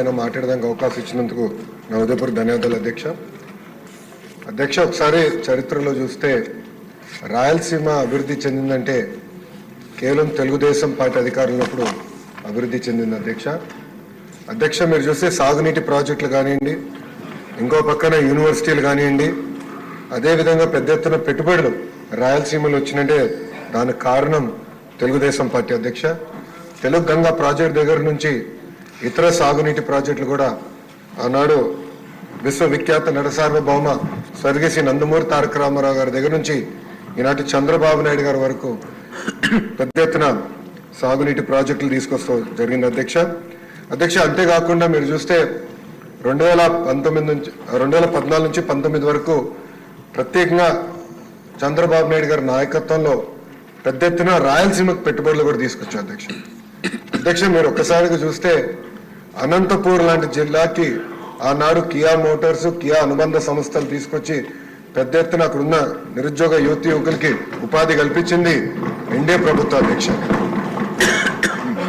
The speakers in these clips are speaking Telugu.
పైన మాట్లాడడానికి అవకాశం ఇచ్చినందుకు నా హృదయపూర్వక ధన్యవాదాలు అధ్యక్ష. అధ్యక్ష, ఒకసారి చరిత్రలో చూస్తే రాయలసీమ అభివృద్ధి చెందిందంటే కేవలం తెలుగుదేశం పార్టీ అధికారంలో ఉన్నప్పుడు అభివృద్ధి చెందింది అధ్యక్ష. అధ్యక్ష, మీరు చూస్తే సాగునీటి ప్రాజెక్టులు కానివ్వండి, ఇంకో పక్కన యూనివర్సిటీలు కానివ్వండి, అదేవిధంగా పెద్ద ఎత్తున పెట్టుబడులు రాయలసీమలో వచ్చినంటే దానికి కారణం తెలుగుదేశం పార్టీ అధ్యక్ష. తెలుగు గంగా ప్రాజెక్టు దగ్గర నుంచి ఇతర సాగునీటి ప్రాజెక్టులు కూడా ఆనాడు విశ్వవిఖ్యాత నటసార్వభౌమ స్వర్గీయ నందమూరి తారక రామారావు గారి దగ్గర నుంచి ఈనాటి చంద్రబాబు నాయుడు గారి వరకు పెద్ద ఎత్తున సాగునీటి ప్రాజెక్టులు తీసుకొస్తూ జరిగింది అధ్యక్ష. అధ్యక్ష, అంతేకాకుండా మీరు చూస్తే 2014 నుంచి 19 వరకు ప్రత్యేకంగా చంద్రబాబు నాయుడు గారి నాయకత్వంలో పెద్ద ఎత్తున రాయలసీమకు పెట్టుబడులు కూడా తీసుకొచ్చారు అధ్యక్ష. అధ్యక్ష, మీరు ఒక్కసారిగా చూస్తే అనంతపూర్ లాంటి జిల్లాకి ఆనాడు కియా మోటార్స్, కియా అనుబంధ సంస్థలు తీసుకొచ్చి పెద్ద ఎత్తున అక్కడున్న నిరుద్యోగ యువకులకి ఉపాధి కల్పించింది ఎన్డీఏ ప్రభుత్వం అధ్యక్ష.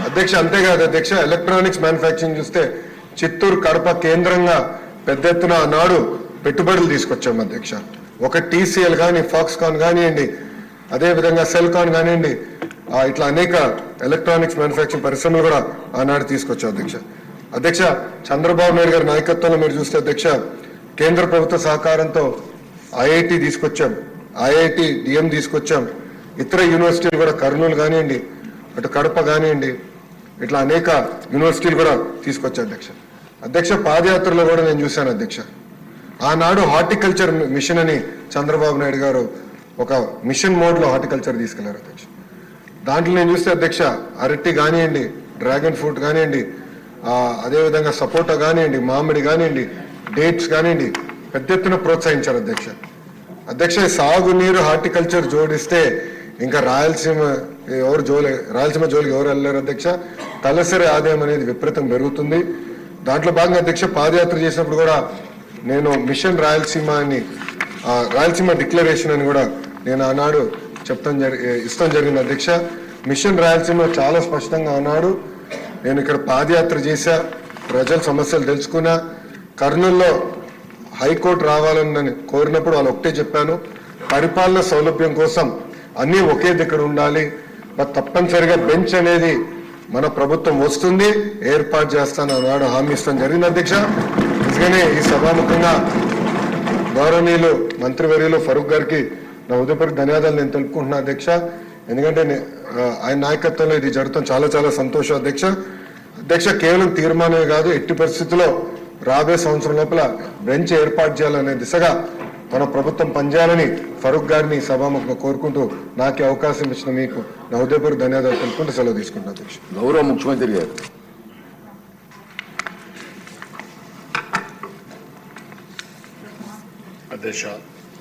అధ్యక్ష, అంతేకాదు అధ్యక్ష, ఎలక్ట్రానిక్స్ మ్యానుఫ్యాక్చరింగ్ చూస్తే చిత్తూరు, కడప కేంద్రంగా పెద్ద ఎత్తున ఆనాడు పెట్టుబడులు తీసుకొచ్చాం అధ్యక్ష. ఒక టీసీఎల్ కానీ, ఫాక్స్కాన్ కానివ్వండి, అదేవిధంగా సెల్కాన్ కానివ్వండి, ఇట్లా అనేక ఎలక్ట్రానిక్స్ మ్యానుఫ్యాక్చరింగ్ పరిశ్రమలు కూడా ఆనాడు తీసుకొచ్చాం అధ్యక్ష. అధ్యక్ష, చంద్రబాబు నాయుడు గారి నాయకత్వంలో మీరు చూస్తే అధ్యక్ష కేంద్ర ప్రభుత్వ సహకారంతో ఐఐటి తీసుకొచ్చాం, ఐఐటి డిఎం తీసుకొచ్చాం, ఇతర యూనివర్సిటీలు కూడా కర్నూలు కానివ్వండి, అటు కడప కానివ్వండి, ఇట్లా అనేక యూనివర్సిటీలు కూడా తీసుకొచ్చాం అధ్యక్ష. అధ్యక్ష, పాదయాత్రలో కూడా నేను చూశాను అధ్యక్ష. ఆనాడు హార్టికల్చర్ మిషన్ అని చంద్రబాబు నాయుడు గారు ఒక మిషన్ మోడ్లో హార్టికల్చర్ తీసుకెళ్లారు అధ్యక్ష. దాంట్లో నేను చూస్తే అధ్యక్ష అరటి కానివ్వండి, డ్రాగన్ ఫ్రూట్ కానివ్వండి, అదేవిధంగా సపోటా కానివ్వండి, మామిడి కానివ్వండి, డేట్స్ కానివ్వండి పెద్ద ఎత్తున ప్రోత్సహించారు అధ్యక్ష. అధ్యక్ష, సాగునీరు హార్టికల్చర్ జోడిస్తే ఇంకా రాయలసీమ జోలికి ఎవరు వెళ్ళలేరు అధ్యక్ష. తలసరి ఆదాయం అనేది విపరీతం పెరుగుతుంది. దాంట్లో భాగంగా అధ్యక్ష పాదయాత్ర చేసినప్పుడు కూడా నేను మిషన్ రాయలసీమ అని, రాయలసీమ డిక్లరేషన్ అని కూడా నేను ఆనాడు ఇస్తాం జరిగింది అధ్యక్ష. మిషన్ రాయలసీమ చాలా స్పష్టంగా ఆనాడు నేను ఇక్కడ పాదయాత్ర చేశా, ప్రజల సమస్యలు తెలుసుకున్నా. కర్నూలులో హైకోర్టు రావాలని కోరినప్పుడు వాళ్ళు ఒకటే చెప్పాను, పరిపాలన సౌలభ్యం కోసం అన్నీ ఒకే దగ్గర ఉండాలి, తప్పనిసరిగా బెంచ్ అనేది మన ప్రభుత్వం వస్తుంది, ఏర్పాటు చేస్తాను అన్నాడు, హామీ ఇస్తాం జరిగింది అధ్యక్ష. నిజంగానే ఈ సభాముఖంగా గౌరవనీయులు మంత్రివర్యులు ఫరూక్ గారికి నా హృదయపూర్వక ధన్యవాదాలు నేను తెలుపుకుంటున్నా అధ్యక్ష. ఎందుకంటే ఆయన నాయకత్వంలో ఇది జరుగుతాం చాలా చాలా సంతోషం అధ్యక్ష. అధ్యక్ష, కేవలం తీర్మానమే కాదు, ఎట్టి పరిస్థితుల్లో రాబోయే సంవత్సరం లోపల బెంచ్ ఏర్పాటు చేయాలనే దిశగా మన ప్రభుత్వం పనిచేయాలని ఫరూక్ గారిని సభాముఖంగా కోరుకుంటూ నాకు అవకాశం ఇచ్చిన మీకు నా హృదయపూర్వక ధన్యవాదాలు తెలుపుకుంటూ సెలవు తీసుకుంటున్నా అధ్యక్ష. గౌరవ ముఖ్యమంత్రి గారు. అధ్యక్ష,